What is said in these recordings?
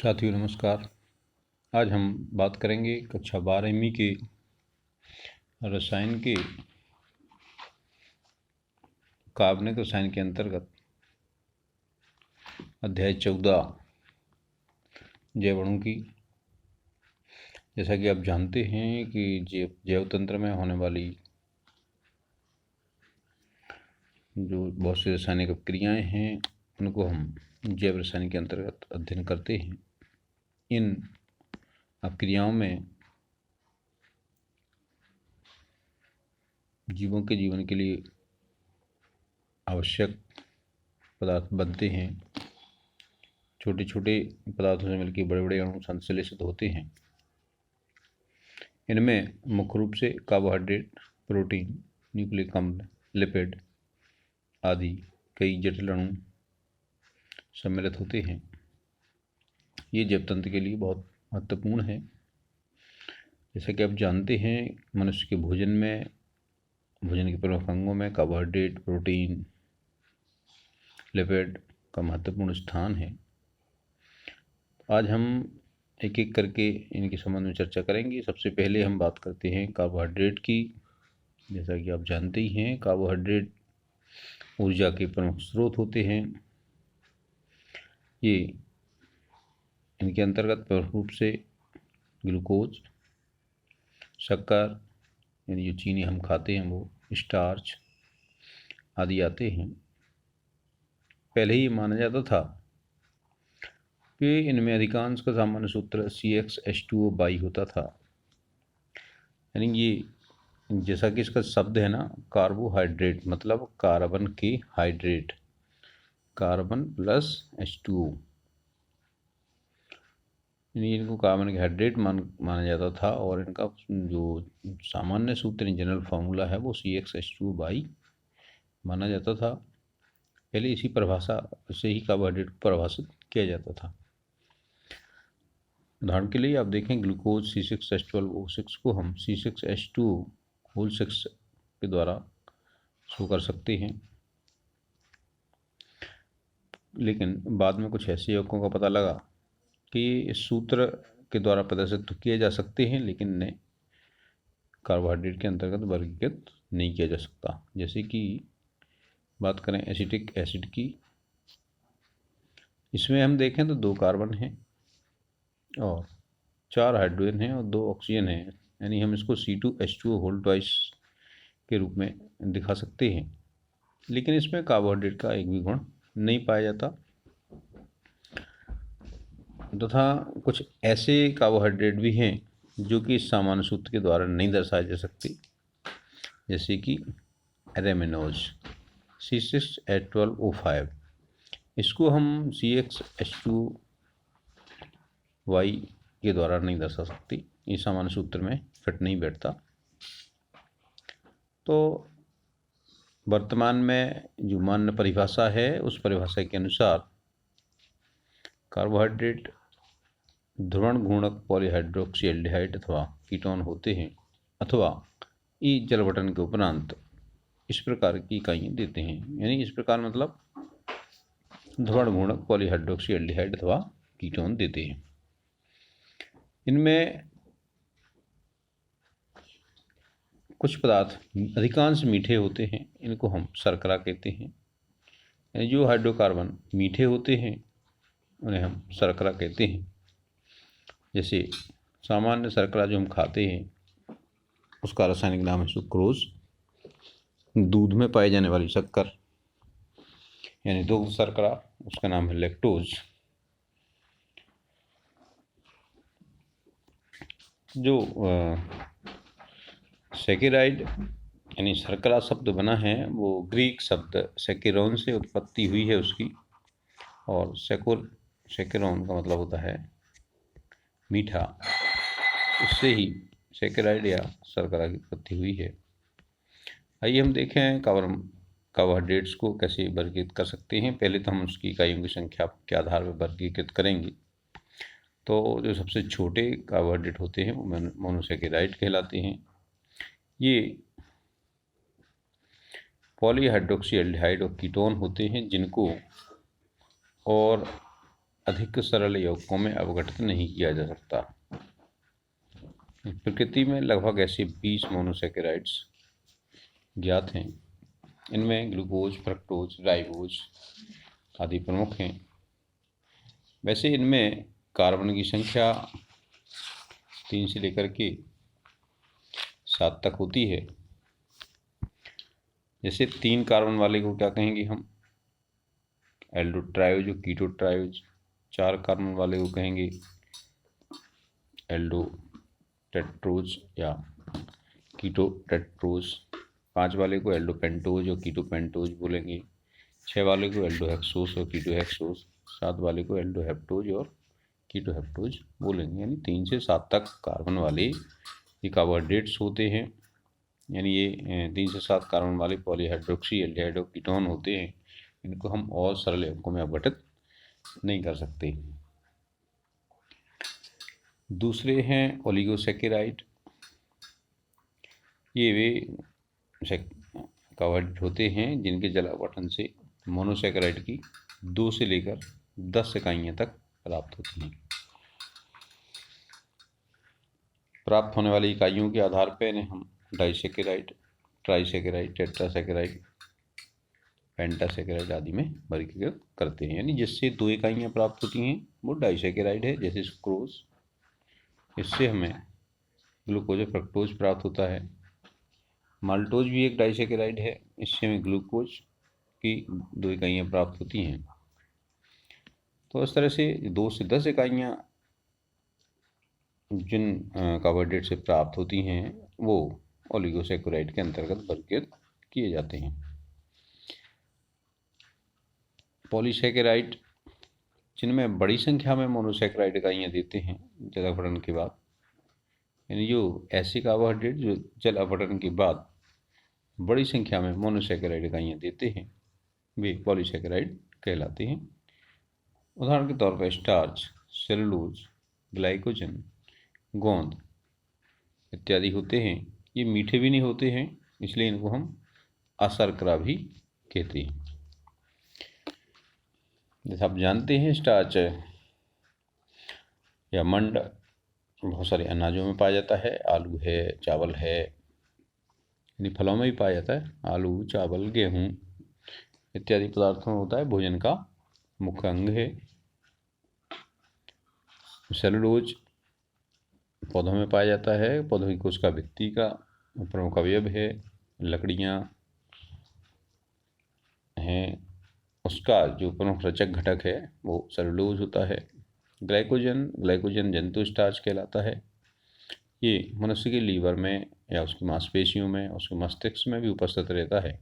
साथियों नमस्कार। आज हम बात करेंगे कक्षा 12वीं के रसायन के कार्बनिक रसायन के अंतर्गत अध्याय 14 जैवाणु की। जैसा कि आप जानते हैं कि जैव तंत्र में होने वाली जो बहुत सी रासायनिक अपक्रियाएँ हैं उनको हम जैव रसायन के अंतर्गत अध्ययन करते हैं। इन अपक्रियाओं में जीवों के जीवन के लिए आवश्यक पदार्थ बनते हैं। छोटे छोटे पदार्थों से मिलकर बड़े बड़े अणु संश्लेषित होते हैं। इनमें मुख्य रूप से कार्बोहाइड्रेट, प्रोटीन, न्यूक्लिक अम्ल, लिपिड आदि कई जटिल अणु सम्मिलित होते हैं। ये जैव तंत्र के लिए बहुत महत्वपूर्ण है। जैसा कि आप जानते हैं, मनुष्य के भोजन के प्रमुख अंगों में कार्बोहाइड्रेट, प्रोटीन, लिपिड का महत्वपूर्ण स्थान है। आज हम एक एक करके इनके संबंध में चर्चा करेंगे। सबसे पहले हम बात करते हैं कार्बोहाइड्रेट की। जैसा कि आप जानते ही हैं, कार्बोहाइड्रेट ऊर्जा के प्रमुख स्रोत होते हैं। ये इनके अंतर्गत प्रमुख रूप से ग्लूकोज, शक्कर यानी जो चीनी हम खाते हैं वो, स्टार्च आदि आते हैं। पहले ही माना जाता था कि इनमें अधिकांश का सामान्य सूत्र CxH2O बाई होता था। यानी ये जैसा कि इसका शब्द है ना, कार्बोहाइड्रेट मतलब कार्बन के हाइड्रेट, कार्बन प्लस H2O, यानी इनको कार्बन के हाइड्रेट माना जाता था। और इनका जो सामान्य सूत्र जनरल फार्मूला है वो CxH2O बाई माना जाता था। पहले इसी परिभाषा से ही कार्बोहाइड्रेट को परिभाषित किया जाता था। उदाहरण के लिए आप देखें, ग्लूकोज C6H12O6 को हम C6H2O6 के द्वारा शो कर सकते हैं। लेकिन बाद में कुछ ऐसे यौगिकों का पता लगा कि इस सूत्र के द्वारा प्रदर्शित तो किए जा सकते हैं, लेकिन इन्हें कार्बोहाइड्रेट के अंतर्गत वर्गीकृत नहीं किया जा सकता। जैसे कि बात करें एसिटिक एसिड की, इसमें हम देखें तो 2 कार्बन हैं और 4 हाइड्रोजन हैं और 2 ऑक्सीजन हैं। यानी हम इसको C2H2O2 के रूप में दिखा सकते हैं। लेकिन इसमें कार्बोहाइड्रेट का एक भी गुण नहीं पाया जाता तथा कुछ ऐसे कार्बोहाइड्रेट भी हैं जो कि इस सामान्य सूत्र के द्वारा नहीं दर्शाए जा सकते। जैसे कि एरेमिनोज C6H12O5, इसको हम CxH2Y के द्वारा नहीं दर्शा सकते। ये सामान्य सूत्र में फिट नहीं बैठता। तो वर्तमान में जो मान्य परिभाषा है उस परिभाषा के अनुसार कार्बोहाइड्रेट ध्रुवण घूर्णक पॉलीहाइड्रोक्सी एल्डिहाइड अथवा कीटोन होते हैं, अथवा ई जलवटन के उपरांत इस प्रकार की इकाइयाँ देते हैं। यानी इस प्रकार मतलब ध्रुवण घूर्णक पॉलीहाइड्रोक्सी एल्डिहाइड अथवा कीटोन देते हैं। इनमें कुछ पदार्थ अधिकांश मीठे होते हैं, इनको हम शर्करा कहते हैं। जो हाइड्रोकार्बन मीठे होते हैं उन्हें हम शर्करा कहते हैं। जैसे सामान्य शर्करा जो हम खाते हैं उसका रासायनिक नाम है सुक्रोज। दूध में पाई जाने वाली शक्कर यानी दुग्ध शर्करा, उसका नाम है लैक्टोज। जो सैकेराइड यानी शर्करा शब्द बना है वो ग्रीक शब्द सैकेरोन से उत्पत्ति हुई है उसकी, और सैकेरोन का मतलब होता है मीठा। इससे ही सैकेराइड या शर्करा की उत्पत्ति हुई है। आइए हम देखें कार्बोहाइड्रेट्स को कैसे वर्गीकृत कर सकते हैं। पहले तो हम उसकी इकाइयों की संख्या के आधार पर वर्गीकृत करेंगे। तो जो सबसे छोटे कार्बोहाइड्रेट होते हैं वो मोनोसैकेराइड कहलाते हैं। ये पॉलीहाइड्रोक्सी एल्डिहाइड और कीटोन होते हैं, जिनको और अधिक सरल यौगिकों में अपघटित नहीं किया जा सकता। प्रकृति में लगभग ऐसे 20 मोनोसैकेराइड्स ज्ञात हैं। इनमें ग्लूकोज, फ्रक्टोज, राइबोज आदि प्रमुख हैं। वैसे इनमें कार्बन की संख्या 3 से लेकर के 7 तक होती है। जैसे 3 कार्बन वाले को क्या कहेंगे हम? एल्डोट्रायोज और कीटोट्रायोज। 4 कार्बन वाले को कहेंगे एल्डोटेट्रोज या कीटोटेट्रोज। 5 वाले को एल्डोपेंटोज और कीटोपेंटोज बोलेंगे। 6 वाले को एल्डोहेक्सोस और कीटोहेक्सोस। 7 वाले को एल्डोहेप्टोज और कीटोहेप्टोज बोलेंगे। यानी 3 से 7 तक कार्बन वाले ये कार्बोहाइड्रेट्स होते हैं। यानी ये 3 से 7 कार्बन वाले पॉलीहाइड्रोक्सी एल्डिहाइड और कीटोन होते हैं। इनको हम और सरल यौगिकों में अपघटित नहीं कर सकते। दूसरे हैं ओलिगोसैकेराइड। ये वे कार्बोहाइड्रेट होते हैं जिनके जल अपघटन से मोनोसैकेराइड की 2 से लेकर 10 इकाइयाँ तक प्राप्त होती हैं। प्राप्त होने वाली इकाइयों के आधार पर इन्हें हम डाइसैकेराइड, ट्राइसैकेराइड, टेट्रासैकेराइड, पेंटासैकेराइड आदि में वर्गीकृत करते हैं। यानी जिससे 2 इकाइयाँ प्राप्त होती हैं वो डाइसैकेराइड है, जैसे सुक्रोज। इससे हमें ग्लूकोज और फ्रक्टोज प्राप्त होता है। माल्टोज भी एक डाइसैकेराइड है, इससे हमें ग्लूकोज की 2 इकाइयाँ प्राप्त होती हैं। तो इस तरह से 2 से 10 इकाइयाँ जिन कार्बोहाइड्रेट से प्राप्त होती हैं वो ओलिगोसैकेराइड के अंतर्गत वर्गीकृत किए जाते हैं। पॉलीसैकेराइड जिनमें बड़ी संख्या में मोनोसैकेराइड इकाइयाँ देते हैं जल अपघटन के बाद। यानी जो ऐसे कार्बोहाइड्रेट जो जल अपघटन के बाद बड़ी संख्या में मोनोसैकेराइड इकाइयाँ देते हैं वे पॉलीसैकेराइड कहलाते हैं। उदाहरण के तौर पर स्टार्च, सेलुलोज, ग्लाइकोजन, गोंद इत्यादि होते हैं। ये मीठे भी नहीं होते हैं, इसलिए इनको हम अशर्करा भी कहते हैं। जैसे आप जानते हैं स्टार्च या मंड बहुत सारे अनाजों में पाया जाता है। आलू है, चावल है, यानी फलों में भी पाया जाता है। आलू, चावल, गेहूँ इत्यादि पदार्थों में होता है, भोजन का मुख्य अंग है। सेलुलोज पौधों में पाया जाता है, पौधों की कोशिका भित्ति का प्रमुख अवयव है। लकड़ियाँ हैं, उसका जो प्रमुख रचक घटक है वो सेलुलोज होता है। ग्लाइकोजन जंतु स्टार्च कहलाता है। ये मनुष्य के लीवर में या उसकी मांसपेशियों में, उसके मस्तिष्क में भी उपस्थित रहता है।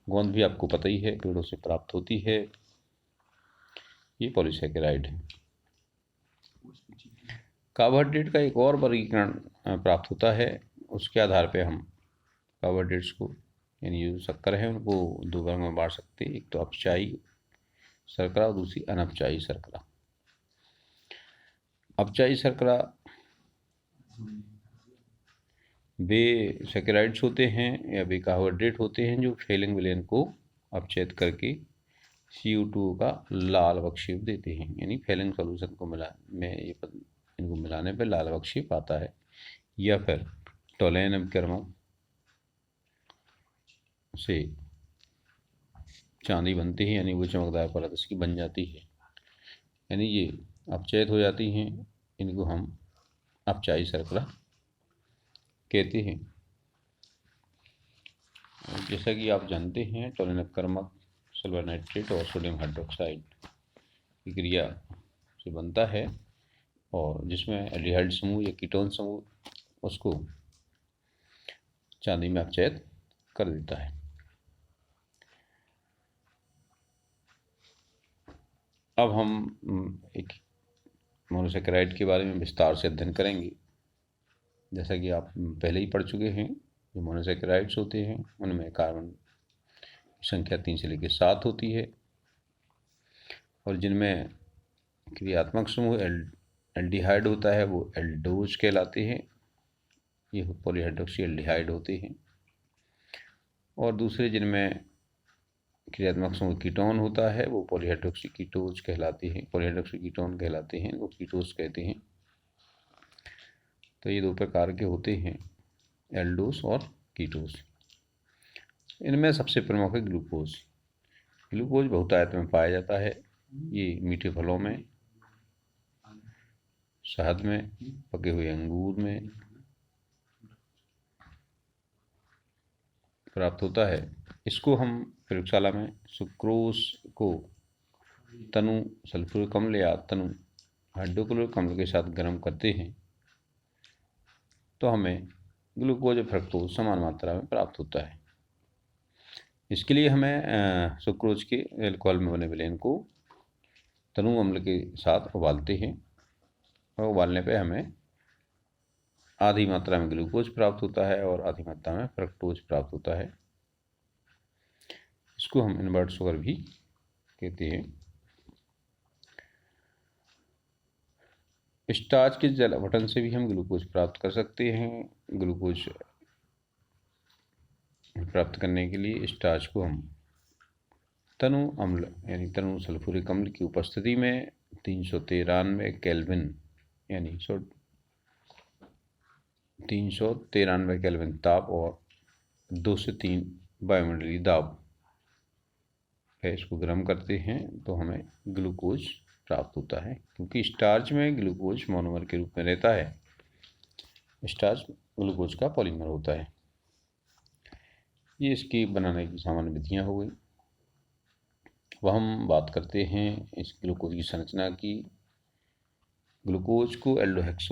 गोंद भी आपको पता ही है, पेड़ों से प्राप्त होती है। ये पॉलीसैकेराइड है। कार्बोहाइड्रेट का एक और वर्गीकरण प्राप्त होता है। उसके आधार पर हम कार्बोहाइड्रेट्स को, यानी जो शक्कर है, उनको 2 वर्ग में बांट सकते हैं। एक तो अपचायी शर्करा और दूसरी अनपचायी शर्करा। अपचायी शर्करा वे सैकेराइड्स होते हैं या वे कार्बोहाइड्रेट होते हैं जो फेलिंग विलयन को अपचयित करके CO2 का लाल अवक्षेप देते हैं। यानी फेलिंग सॉल्यूशन को इनको मिलाने पर लाल अवक्षेप आता है। या फिर टोलैन अपक्रमक से चांदी बनती है, यानी वो चमकदार परत इसकी बन जाती है। यानी ये अपचयित हो जाती हैं, इनको हम अपचायी शर्करा कहते हैं। जैसा कि आप जानते हैं टोलैन अपक्रमक सिल्वर नाइट्रेट और सोडियम हाइड्रोक्साइड की क्रिया से बनता है, और जिसमें एल्डिहाइड समूह या कीटोन समूह उसको चांदी में अपचयित कर देता है। अब हम एक मोनोसैकेराइड के बारे में विस्तार से अध्ययन करेंगे। जैसा कि आप पहले ही पढ़ चुके हैं, जो मोनोसैकेराइड्स होते हैं उनमें कार्बन की संख्या 3 से लेकर 7 होती है, और जिनमें क्रियात्मक समूह एल्डिहाइड होता है वो एल्डोज कहलाते हैं। ये पॉलीहाइड्रोक्सी एल्डिहाइड होते हैं। और दूसरे जिनमें क्रियात्मक समूह कीटोन होता है वो पॉलीहाइड्रोक्सी कीटोज कहलाते हैं, पॉलीहाइड्रोक्सी कीटोन कहलाते हैं, वो कीटोज कहते हैं। तो ये दो प्रकार के होते हैं, एल्डोस और कीटोस। इनमें सबसे प्रमुख है ग्लूकोज। ग्लूकोज बहुतायत में पाया जाता है। ये मीठे फलों में, शहद में, पके हुए अंगूर में प्राप्त होता है। इसको हम प्रयोगशाला में सुक्रोज को तनु सल्फ्यूरिक अम्ल या तनु हाइड्रोक्लोरिक अम्ल के साथ गर्म करते हैं तो हमें ग्लूकोज और फ्रक्टोज समान मात्रा में प्राप्त होता है। इसके लिए हमें सुक्रोज के एल्कोहल में बने विलेन को तनु अम्ल के साथ उबालते हैं और उबालने पे हमें आधी मात्रा में ग्लूकोज प्राप्त होता है और आधी मात्रा में फ्रक्टोज प्राप्त होता है। इसको हम इनवर्ट शुगर भी कहते हैं। स्टार्च के जल अपघटन से भी हम ग्लूकोज प्राप्त कर सकते हैं। ग्लूकोज प्राप्त करने के लिए स्टार्च को हम तनु अम्ल यानी तनु सल्फ्यूरिक अम्ल की उपस्थिति में 393 केल्विन यानी 393 केल्विन ताप और 2 से 3 वायुमंडलीय दाब है, इसको गर्म करते हैं तो हमें ग्लूकोज प्राप्त होता है। क्योंकि स्टार्च में ग्लूकोज मोनोमर के रूप में रहता है, स्टार्च ग्लूकोज का पॉलीमर होता है। ये इसकी बनाने की सामान्य विधियाँ हो गई। अब हम बात करते हैं इस ग्लूकोज की संरचना की। ग्लूकोज को एल्डोहेक्सो